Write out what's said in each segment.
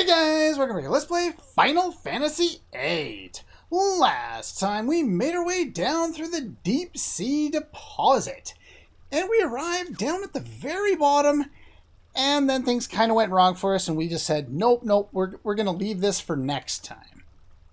guys, welcome back to Let's Play Final Fantasy VIII. Last time we made our way down through the deep sea deposit. And we arrived down at the very bottom, and then things kind of went wrong for us, and we just said, nope, we're going to leave this for next time.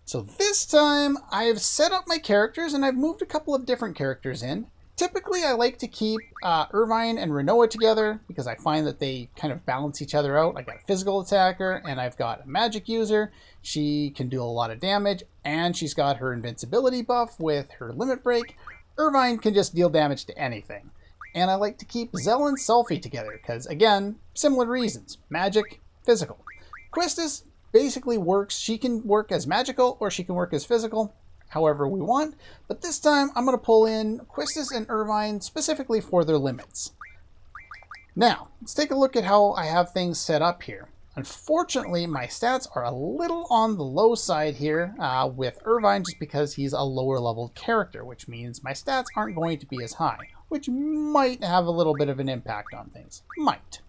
So this time, I've set up my characters, and I've moved a couple of different characters in. Typically, I like to keep Irvine and Rinoa together because I find that they kind of balance each other out. I got a physical attacker and I've got a magic user. She can do a lot of damage and she's got her invincibility buff with her limit break. Irvine can just deal damage to anything. And I like to keep Zell and Selphie together because, again, similar reasons. Magic, physical. Quistis basically works. She can work as magical or she can work as physical. However we want, but this time I'm going to pull in Quistis and Irvine specifically for their limits. Now, let's take a look at how I have things set up here. Unfortunately, my stats are a little on the low side here with Irvine just because he's a lower level character, which means my stats aren't going to be as high, which might have a little bit of an impact on things. Might.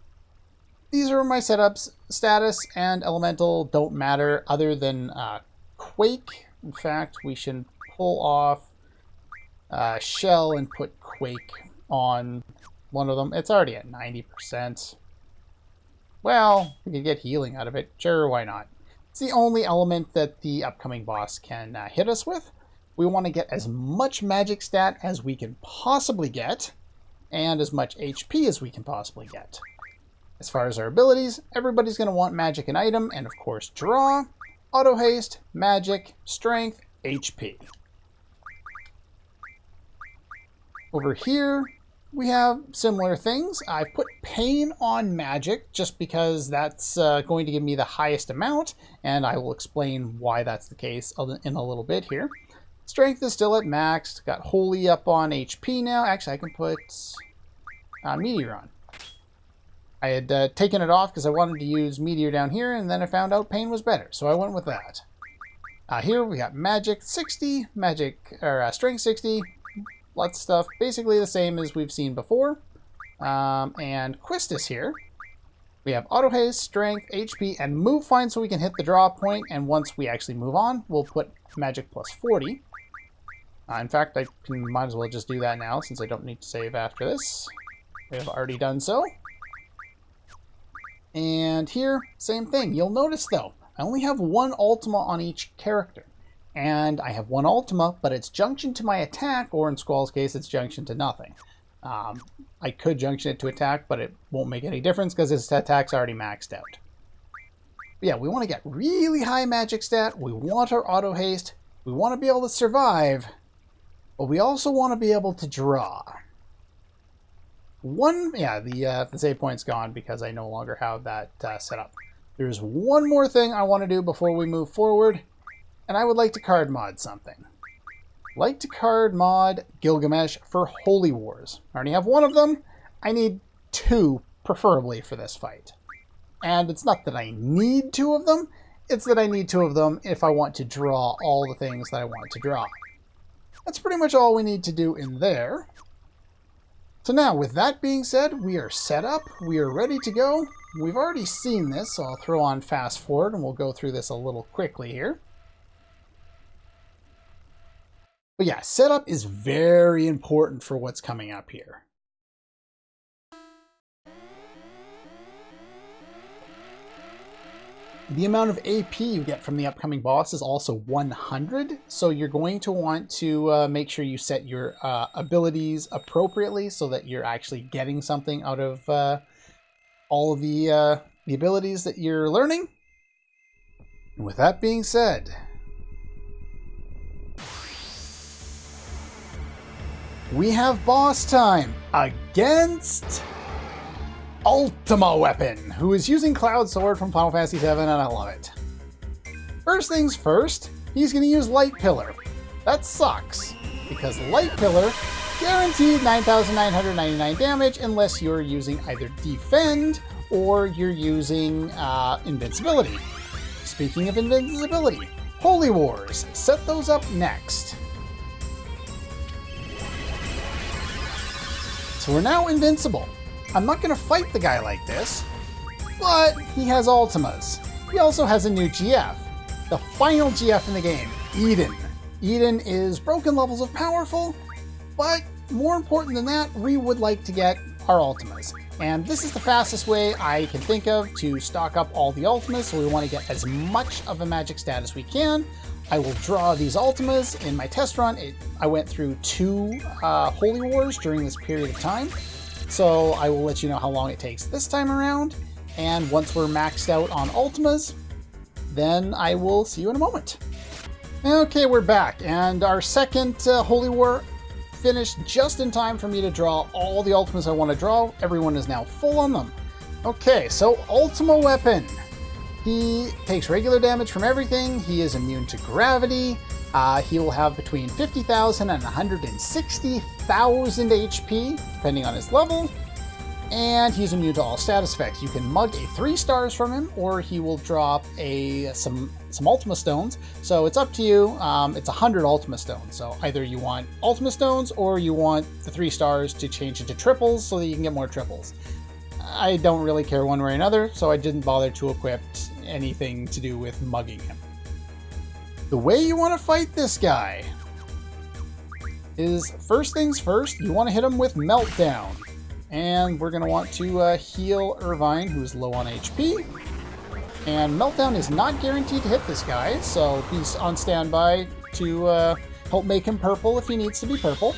These are my setups. Status and Elemental don't matter other than Quake. In fact, we should pull off Shell and put Quake on one of them. It's already at 90%. Well, we could get healing out of it. Sure, why not? It's the only element that the upcoming boss can hit us with. We want to get as much magic stat as we can possibly get, and as much HP as we can possibly get. As far as our abilities, everybody's going to want magic and item, and of course draw. Auto haste, magic, strength, HP. Over here, we have similar things. I put pain on magic just because that's going to give me the highest amount, and I will explain why that's the case in a little bit here. Strength is still at max. Got holy up on HP now. Actually, I can put meteor on. I had taken it off because I wanted to use Meteor down here, and then I found out Pain was better, so I went with that. Here we got Magic 60, Strength 60, lots of stuff, basically the same as we've seen before. And Quistis here, we have Auto Haste, Strength, HP, and Move Fine so we can hit the draw point, and once we actually move on, we'll put Magic plus 40. In fact, I might as well just do that now since I don't need to save after this. We have already done so. And here, same thing. You'll notice, though, I only have one Ultima on each character. And I have one Ultima, but it's junction to my attack, or in Squall's case, it's junction to nothing. I could junction it to attack, but it won't make any difference because his attack's already maxed out. But yeah, we want to get really high magic stat. We want our auto haste. We want to be able to survive. But we also want to be able to draw. The save point's gone because I no longer have that set up. There's one more thing I want to do before we move forward, and I would like to card mod something. Like to card mod Gilgamesh for Holy Wars. I already have one of them. I need two, preferably, for this fight. And it's not that I need two of them, it's that I need two of them if I want to draw all the things that I want to draw. That's pretty much all we need to do in there. So now, with that being said, we are set up, we are ready to go. We've already seen this, so I'll throw on fast forward and we'll go through this a little quickly here. But yeah, setup is very important for what's coming up here. The amount of AP you get from the upcoming boss is also 100, so you're going to want to make sure you set your abilities appropriately so that you're actually getting something out of all of the abilities that you're learning. And with that being said, we have boss time against Ultima Weapon, who is using Cloud Sword from Final Fantasy VII, and I love it. First things first, he's going to use Light Pillar. That sucks, because Light Pillar guaranteed 9,999 damage unless you're using either Defend or you're using Invincibility. Speaking of Invincibility, Holy Wars, set those up next. So we're now invincible. I'm not going to fight the guy like this, but he has Ultimas. he also has a new GF. The final GF in the game, Odin. Odin is broken levels of powerful, but more important than that, we would like to get our Ultimas. And this is the fastest way I can think of to stock up all the Ultimas, so we want to get as much of a magic stat as we can. I will draw these Ultimas in my test run. I went through 2 Holy Wars during this period of time, so I will let you know how long it takes this time around. And once we're maxed out on Ultimas, then I will see you in a moment. Okay, we're back, and our second Holy War finished just in time for me to draw all the Ultimas I want to draw. Everyone is now full on them. Okay, so Ultima Weapon. He takes regular damage from everything. He is immune to gravity. He will have between 50,000 and 160,000 HP, depending on his level. And he's immune to all status effects. You can mug a 3 stars from him, or he will drop some Ultima Stones. So it's up to you. It's 100 Ultima Stones. So either you want Ultima Stones, or you want the 3 stars to change into triples so that you can get more triples. I don't really care one way or another, so I didn't bother to equip anything to do with mugging him. The way you want to fight this guy is, first things first, you want to hit him with Meltdown. And we're going to want to heal Irvine, who is low on HP. And Meltdown is not guaranteed to hit this guy, so he's on standby to help make him purple if he needs to be purple.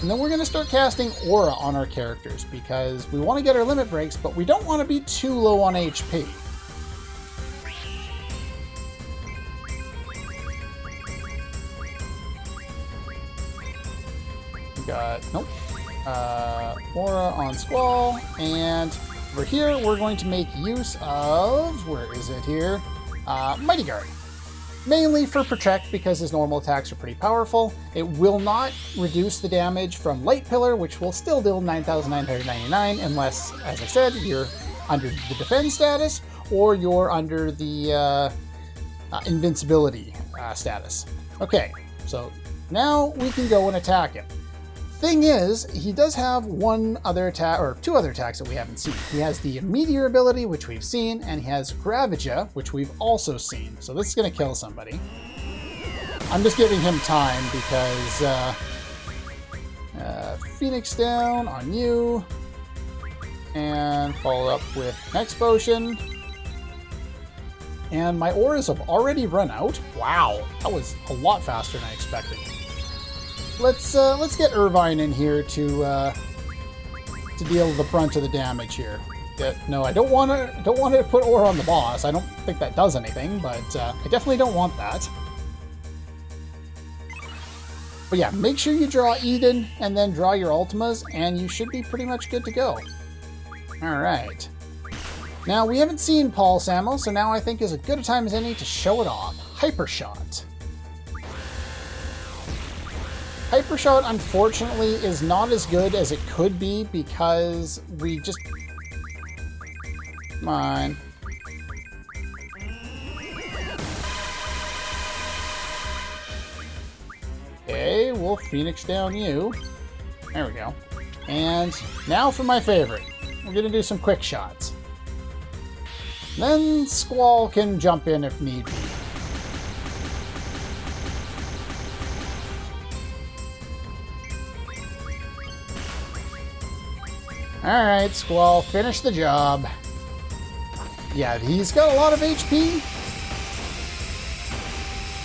And then we're going to start casting Aura on our characters, because we want to get our limit breaks, but we don't want to be too low on HP. We got, nope. Aura on Squall, and over here we're going to make use of, where is it here? Mighty Guard. Mainly for Protect, because his normal attacks are pretty powerful. It will not reduce the damage from Light Pillar, which will still deal 9,999, unless, as I said, you're under the Defend status, or you're under the Invincibility status. Okay, so now we can go and attack him. Thing is, he does have one other attack, or 2 other attacks that we haven't seen. He has the Meteor ability, which we've seen, and he has Gravija, which we've also seen. So this is going to kill somebody. I'm just giving him time because Phoenix down on you, and follow up with next potion. And my auras have already run out. Wow, that was a lot faster than I expected. Let's get Irvine in here to deal with the brunt of the damage here. No, I don't want to put Aura on the boss. I don't think that does anything, but I definitely don't want that. But yeah, make sure you draw Odin and then draw your Ultimas, and you should be pretty much good to go. All right. Now, we haven't seen Pulse Ammo, so now I think is as good a time as any to show it off. Hypershot. Hypershot, unfortunately, is not as good as it could be because we just... Come on. Okay, we'll Phoenix down you. There we go. And now for my favorite. We're going to do some quick shots. Then Squall can jump in if need be. Alright, Squall, finish the job. Yeah, he's got a lot of HP,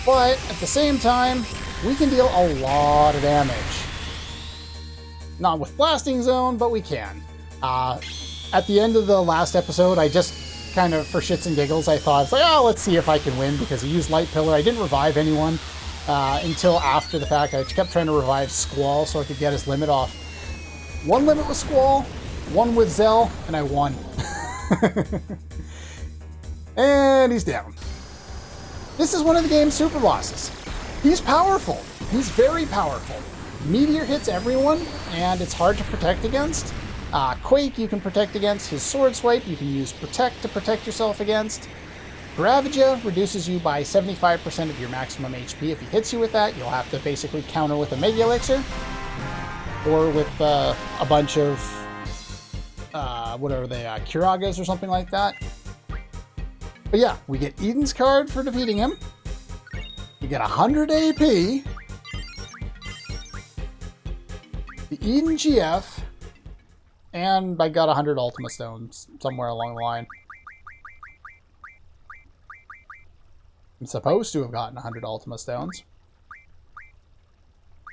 but at the same time, we can deal a lot of damage. Not with Blasting Zone, but we can. At the end of the last episode, I just kind of, for shits and giggles, I thought, it's like, oh, let's see if I can win, because he used Light Pillar. I didn't revive anyone until after the fact. I kept trying to revive Squall so I could get his limit off. One limit with Squall, one with Zell, and I won. And he's down. This is one of the game's super bosses. He's powerful. He's very powerful. Meteor hits everyone, and it's hard to protect against. Quake you can protect against. His Sword Swipe you can use Protect to protect yourself against. Gravija reduces you by 75% of your maximum HP. If he hits you with that, you'll have to basically counter with a Mega Elixir. Or with a bunch of, whatever they are, Kiragas or something like that. But yeah, we get Eden's card for defeating him. We get 100 AP. The Eden GF. And I got 100 Ultima Stones somewhere along the line. I'm supposed to have gotten 100 Ultima Stones.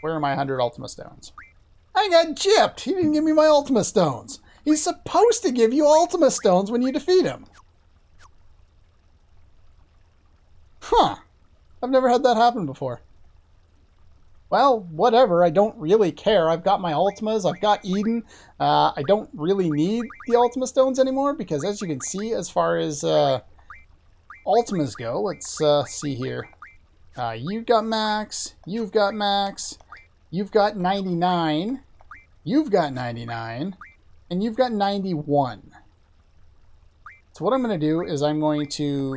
Where are my 100 Ultima Stones? I got gypped! He didn't give me my Ultima Stones! He's supposed to give you Ultima Stones when you defeat him! Huh. I've never had that happen before. Well, whatever. I don't really care. I've got my Ultimas. I've got Eden. I don't really need the Ultima Stones anymore because, as you can see, as far as Ultimas go, let's see here. You've got max. You've got max. You've got 99. You've got 99. And you've got 91. So what I'm going to do is I'm going to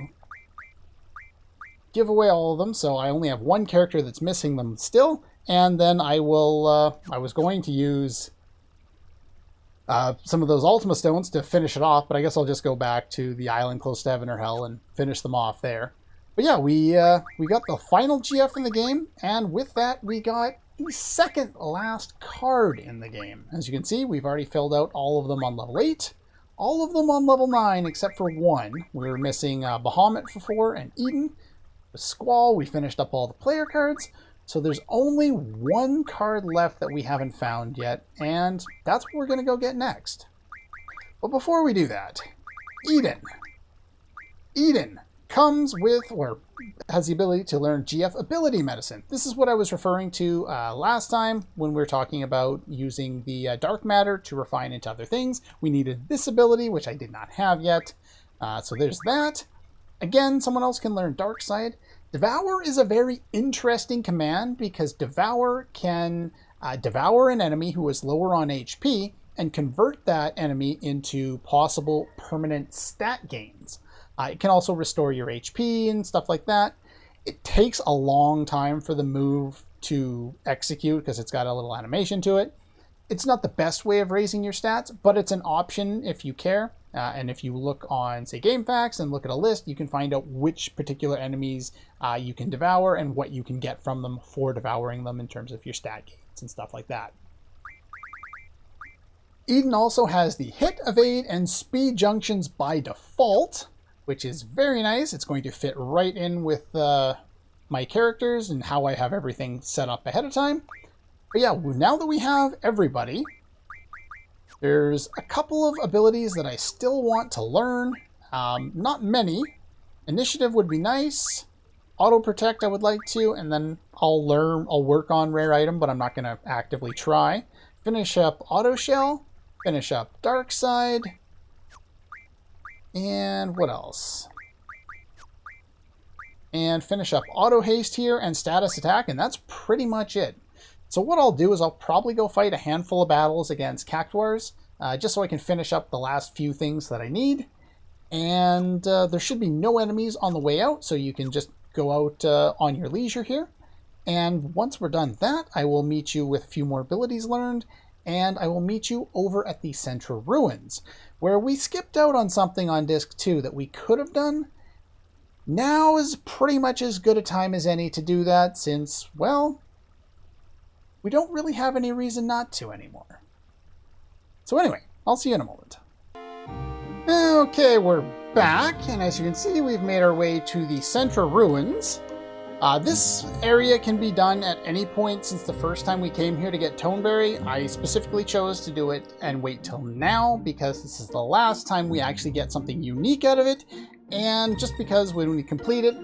give away all of them, so I only have one character that's missing them still, and then I will, I was going to use some of those Ultima Stones to finish it off, but I guess I'll just go back to the island close to Heaven or Hell and finish them off there. But yeah, we got the final GF in the game, and with that we got the second last card in the game. As you can see, we've already filled out all of them on level 8, all of them on level 9 except for one. We were missing Bahamut for 4 and Eden. With Squall, we finished up all the player cards, so there's only one card left that we haven't found yet, and that's what we're going to go get next. But before we do that, Eden. Eden comes with, or has the ability to learn GF Ability Medicine. This is what I was referring to last time when we were talking about using the Dark Matter to refine into other things. We needed this ability, which I did not have yet, so there's that. Again, someone else can learn Dark Side. Devour is a very interesting command because Devour can devour an enemy who is lower on HP and convert that enemy into possible permanent stat gains. It can also restore your HP and stuff like that. It takes a long time for the move to execute because it's got a little animation to it. It's not the best way of raising your stats, but it's an option if you care. And if you look on, say, GameFAQs and look at a list, you can find out which particular enemies you can devour and what you can get from them for devouring them in terms of your stat gains and stuff like that. Eden also has the hit, evade, and speed junctions by default, which is very nice. It's going to fit right in with my characters and how I have everything set up ahead of time. But yeah, now that we have everybody, there's a couple of abilities that I still want to learn. Not many. Initiative would be nice. Auto Protect I would like to, and then I'll work on Rare Item, but I'm not going to actively try. Finish up Auto Shell. Finish up Dark Side. And what else? And finish up Auto Haste here and Status Attack, and that's pretty much it. So what I'll do is I'll probably go fight a handful of battles against Cactuars, just so I can finish up the last few things that I need. And there should be no enemies on the way out, so you can just go out on your leisure here. And once we're done that, I will meet you with a few more abilities learned, and I will meet you over at the Central Ruins, where we skipped out on something on Disc 2 that we could have done. Now is pretty much as good a time as any to do that, since, well, we don't really have any reason not to anymore. So anyway, I'll see you in a moment. Okay, we're back, and as you can see, we've made our way to the Central Ruins. This area can be done at any point since the first time we came here to get Toneberry. I specifically chose to do it and wait till now because this is the last time we actually get something unique out of it, and just because when we complete it,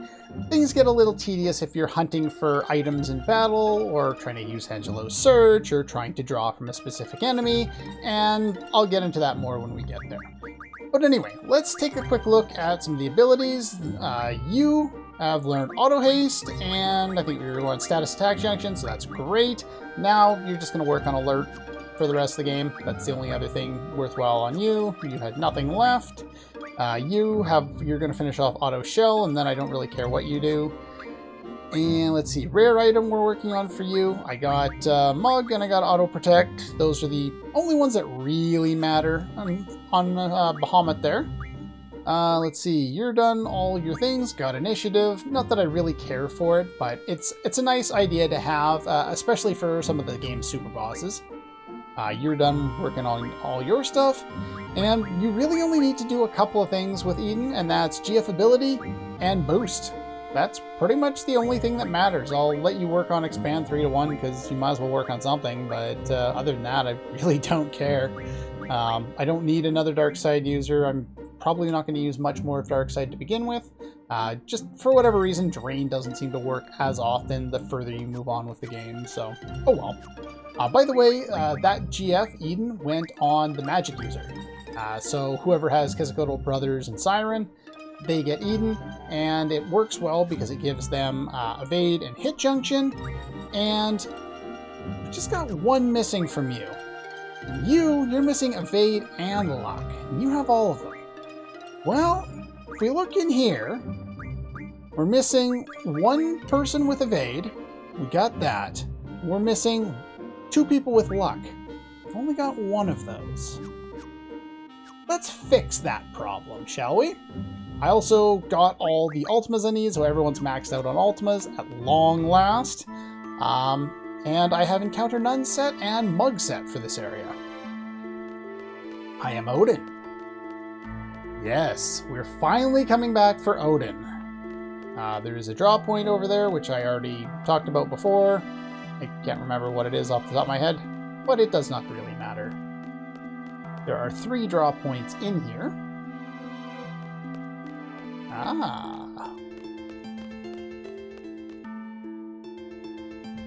things get a little tedious if you're hunting for items in battle, or trying to use Angelo's Search, or trying to draw from a specific enemy, and I'll get into that more when we get there. But anyway, let's take a quick look at some of the abilities. You have learned Auto Haste, and I think we were on Status Attack Junction, so that's great. Now you're just going to work on Alert for the rest of the game. That's the only other thing worthwhile on you. You had nothing left. You're going to finish off Auto Shell, and then I don't really care what you do. And let's see, Rare Item we're working on for you. I got Mug and I got Auto Protect. Those are the only ones that really matter on Bahamut there. Let's see, you're done all your things, got initiative. Not that I really care for it, but it's a nice idea to have, especially for some of the game's super bosses. You're done working on all your stuff, and you really only need to do a couple of things with Eden, and that's GF ability and boost. That's pretty much the only thing that matters. I'll let you work on expand 3 to 1 because you might as well work on something, but other than that, I really don't care. I don't need another dark side user. I'm probably not going to use much more of dark side to begin with. Just for whatever reason, drain doesn't seem to work as often the further you move on with the game, so oh well. By the way, that GF Eden went on the magic user. So whoever has Quetzalcoatl Brothers and Siren, they get Eden, and it works well because it gives them evade and hit junction, and we just got one missing from you. You're missing evade and luck. You have all of them. Well, if we look in here, we're missing one person with evade. We got that. We're missing 2 people with luck. We've only got one of those. Let's fix that problem, shall we? I also got all the Ultimas I need, so everyone's maxed out on Ultimas at long last. And I have Encounter None set and Mug set for this area. I am Odin. Yes, we're finally coming back for Odin. There is a draw point over there, which I already talked about before. I can't remember what it is off the top of my head, but it does not really matter. There are 3 draw points in here.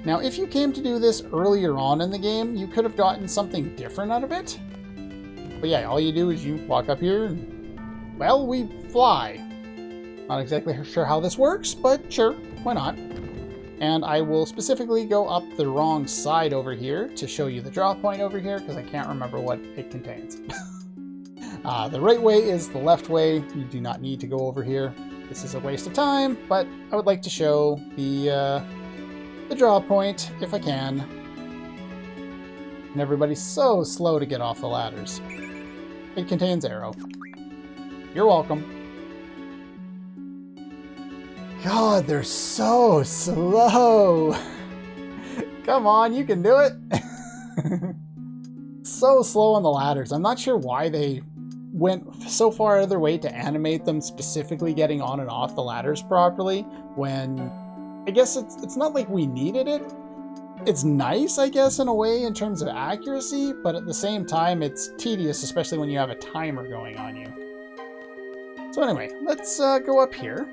Now, if you came to do this earlier on in the game, you could have gotten something different out of it. But yeah, all you do is you walk up here and, well, we fly. Not exactly sure how this works, but sure, why not? And I will specifically go up the wrong side over here to show you the draw point over here, because I can't remember what it contains. The right way is the left way. You do not need to go over here. This is a waste of time, but I would like to show the draw point if I can. And everybody's so slow to get off the ladders. It contains arrow. You're welcome. God, they're so slow. Come on, you can do it. So slow on the ladders. I'm not sure why they went so far out of their way to animate them specifically getting on and off the ladders properly, when I guess it's not like we needed it. It's nice, I guess, in a way in terms of accuracy, but at the same time it's tedious, especially when you have a timer going on you. So anyway, let's go up here.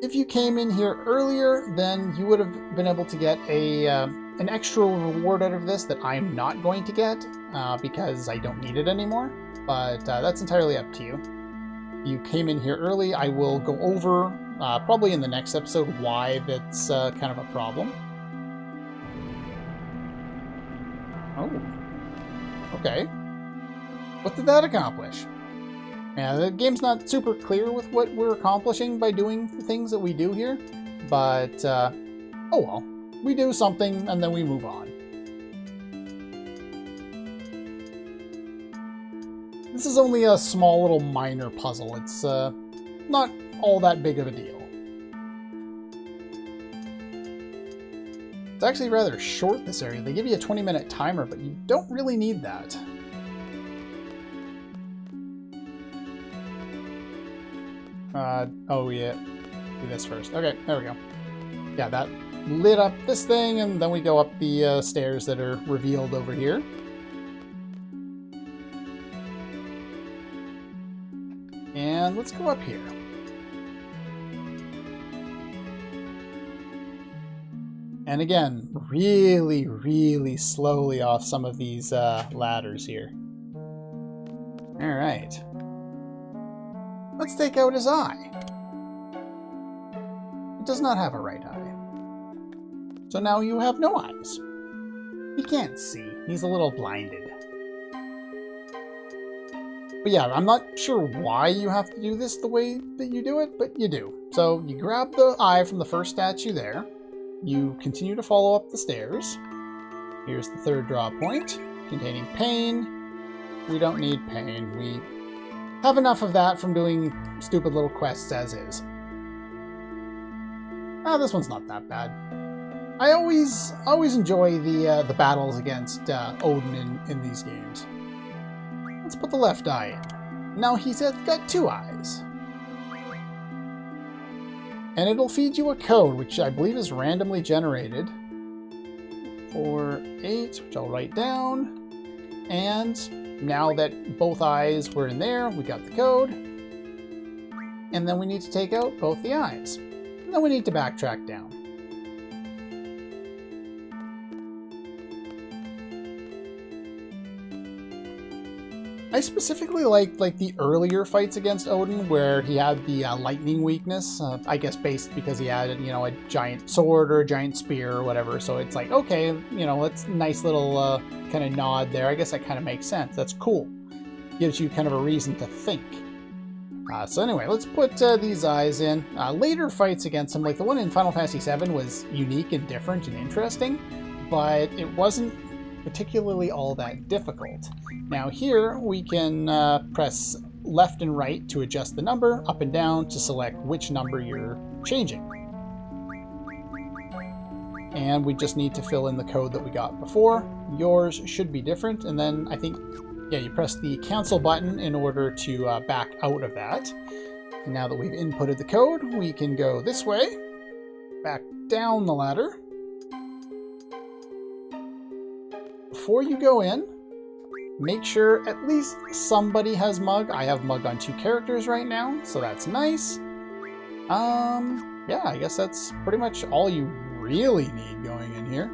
If you came in here earlier, then you would have been able to get an extra reward out of this that I'm not going to get because I don't need it anymore, but that's entirely up to you. You came in here early, I will go over, probably in the next episode, why that's kind of a problem. Oh, okay. What did that accomplish? Yeah, the game's not super clear with what we're accomplishing by doing the things that we do here, but oh well. We do something and then we move on. This is only a small little minor puzzle. It's not all that big of a deal. It's actually rather short, this area. They give you a 20-minute timer, but you don't really need that. Oh yeah, do this first. Okay, there we go. Yeah, that lit up this thing, and then we go up the stairs that are revealed over here. And let's go up here. And again, really, really slowly off some of these ladders here. Alright. Let's take out his eye. It does not have a right eye. So now you have no eyes. He can't see. He's a little blinded. But yeah, I'm not sure why you have to do this the way that you do it, but you do. So you grab the eye from the first statue there. You continue to follow up the stairs. Here's the third draw point, containing pain. We don't need pain. We have enough of that from doing stupid little quests as is. Ah, this one's not that bad. I always enjoy the battles against Odin in these games. Let's put the left eye in. Now he's got 2 eyes. And it'll feed you a code, which I believe is randomly generated. 48, which I'll write down. And now that both eyes were in there, we got the code. And then we need to take out both the eyes. And then we need to backtrack down. I specifically like the earlier fights against Odin where he had the lightning weakness. I guess based because he had, you know, a giant sword or a giant spear or whatever. So it's like, okay, you know, it's a nice little kind of nod there. I guess that kind of makes sense. That's cool. Gives you kind of a reason to think. So anyway, let's put these eyes in. Later fights against him, like the one in Final Fantasy VII, was unique and different and interesting, but it wasn't particularly all that difficult. Now here we can press left and right to adjust the number, up and down to select which number you're changing. And we just need to fill in the code that we got before. Yours should be different, and then I think, yeah, you press the cancel button in order to back out of that. And now that we've inputted the code, we can go this way, back down the ladder. Before you go in, make sure at least somebody has Mug. I have Mug on 2 characters right now, so that's nice. Yeah, I guess that's pretty much all you really need going in here.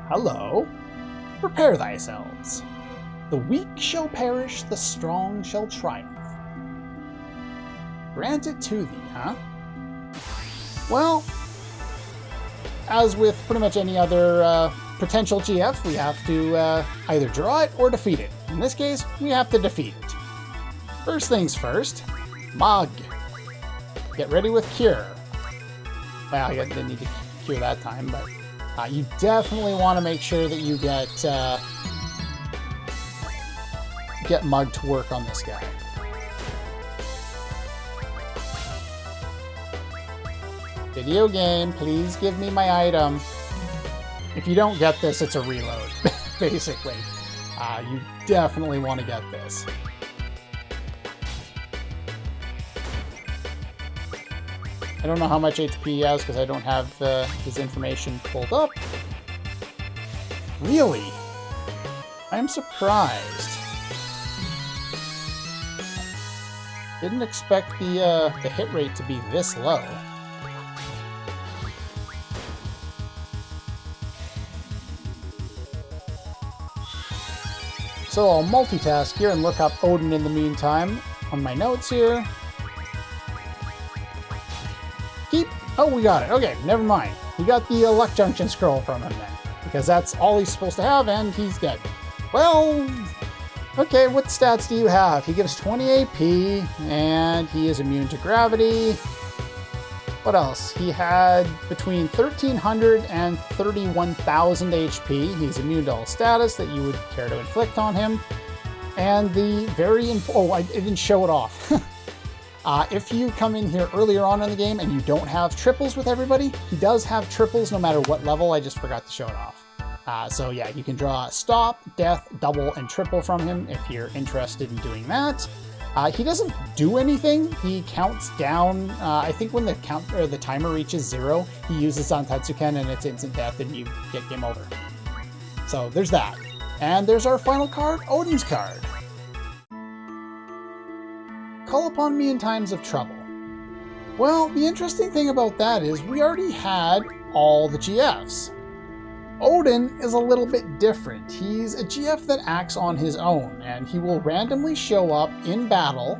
Hello. Prepare thyselves. The weak shall perish, the strong shall triumph. Grant it to thee, huh? Well, as with pretty much any other potential GF, we have to either draw it or defeat it. In this case, we have to defeat it. First things first, Mug. Get ready with Cure. Well, I didn't need to cure that time, but you definitely want to make sure that you get Mug to work on this guy. Video game, please give me my item. If you don't get this, it's a reload, basically. You definitely want to get this. I don't know how much HP he has because I don't have his information pulled up. Really? I'm surprised. Didn't expect the hit rate to be this low. So I'll multitask here and look up Odin in the meantime on my notes here. Keep. Oh, we got it. Okay, never mind. We got the Luck Junction scroll from him then, because that's all he's supposed to have, and he's dead. Well, okay, what stats do you have? He gives 20 AP, and he is immune to gravity. What else? He had between 1,300 and 31,000 HP. He's immune to all status that you would care to inflict on him. And the very... Oh, I didn't show it off. If you come in here earlier on in the game and you don't have triples with everybody, he does have triples no matter what level. I just forgot to show it off. So yeah, you can draw Stop, Death, Double, and Triple from him if you're interested in doing that. He doesn't do anything. He counts down. I think when the timer reaches 0, he uses Zantetsuken and it's instant death and you get game over. So there's that. And there's our final card, Odin's card. Call upon me in times of trouble. Well, the interesting thing about that is we already had all the GFs. Odin is a little bit different. He's a GF that acts on his own, and he will randomly show up in battle,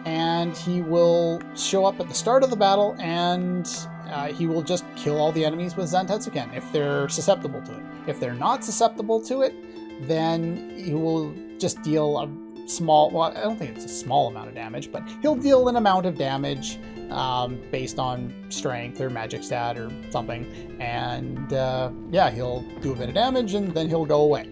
and he will show up at the start of the battle, and he will just kill all the enemies with Zantetsuken if they're susceptible to it. If they're not susceptible to it, then he will just deal a small, well, I don't think it's a small amount of damage, but he'll deal an amount of damage based on strength or magic stat or something. And yeah, he'll do a bit of damage and then he'll go away.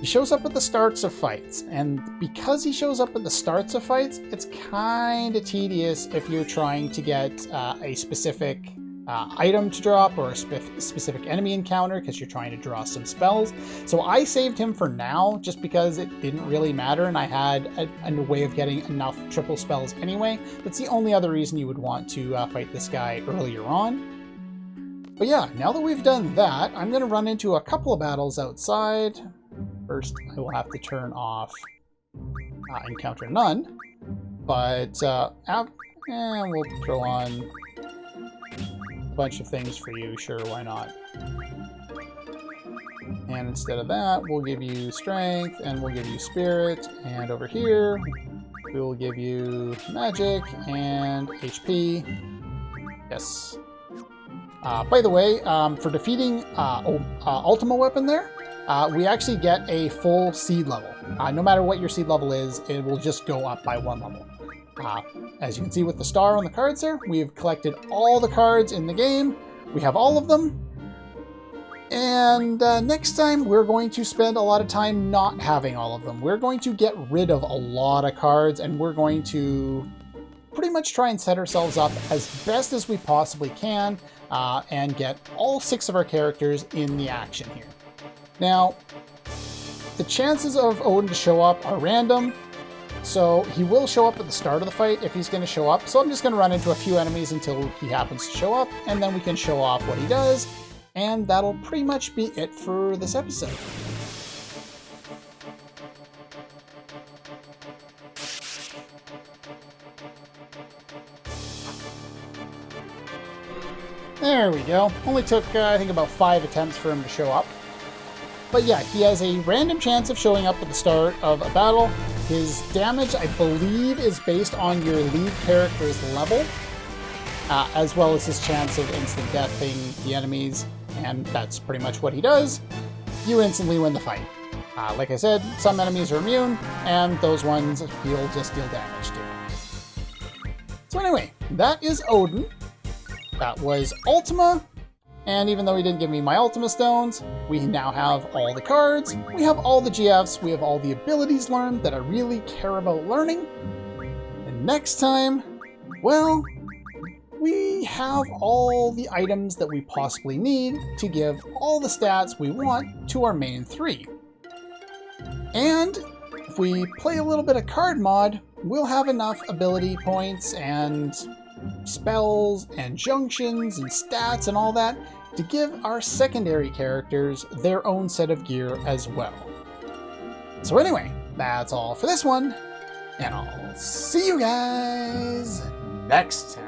He shows up at the starts of fights, and because he shows up at the starts of fights, it's kind of tedious if you're trying to get a specific item to drop or a specific enemy encounter because you're trying to draw some spells. So I saved him for now just because it didn't really matter and I had a way of getting enough triple spells anyway. That's the only other reason you would want to fight this guy earlier on. But yeah, now that we've done that, I'm going to run into a couple of battles outside. First, I will have to turn off Encounter None, but we'll throw on a bunch of things for you, sure, why not? And instead of that, we'll give you Strength, and we'll give you Spirit, and over here, we will give you Magic and HP. Yes. By the way, for defeating Ultima weapon there, we actually get a full seed level. No matter what your seed level is, it will just go up by 1 level. As you can see with the star on the cards there, we've collected all the cards in the game. We have all of them. And next time, we're going to spend a lot of time not having all of them. We're going to get rid of a lot of cards, and we're going to pretty much try and set ourselves up as best as we possibly can and get all 6 of our characters in the action here. Now, the chances of Odin to show up are random, so he will show up at the start of the fight if he's going to show up. So I'm just going to run into a few enemies until he happens to show up, and then we can show off what he does, and that'll pretty much be it for this episode. There we go. Only took, I think, about 5 attempts for him to show up. But yeah, he has a random chance of showing up at the start of a battle. His damage, I believe, is based on your lead character's level, as well as his chance of instant deathing the enemies, and that's pretty much what he does. You instantly win the fight. Like I said, some enemies are immune, and those ones he'll just deal damage to. So anyway, that is Odin. That was Ultima. And even though he didn't give me my Ultima stones, we now have all the cards, we have all the GFs, we have all the abilities learned that I really care about learning. And next time, well, we have all the items that we possibly need to give all the stats we want to our main 3. And if we play a little bit of card mod, we'll have enough ability points and spells and junctions and stats and all that to give our secondary characters their own set of gear as well. So anyway, that's all for this one, and I'll see you guys next time.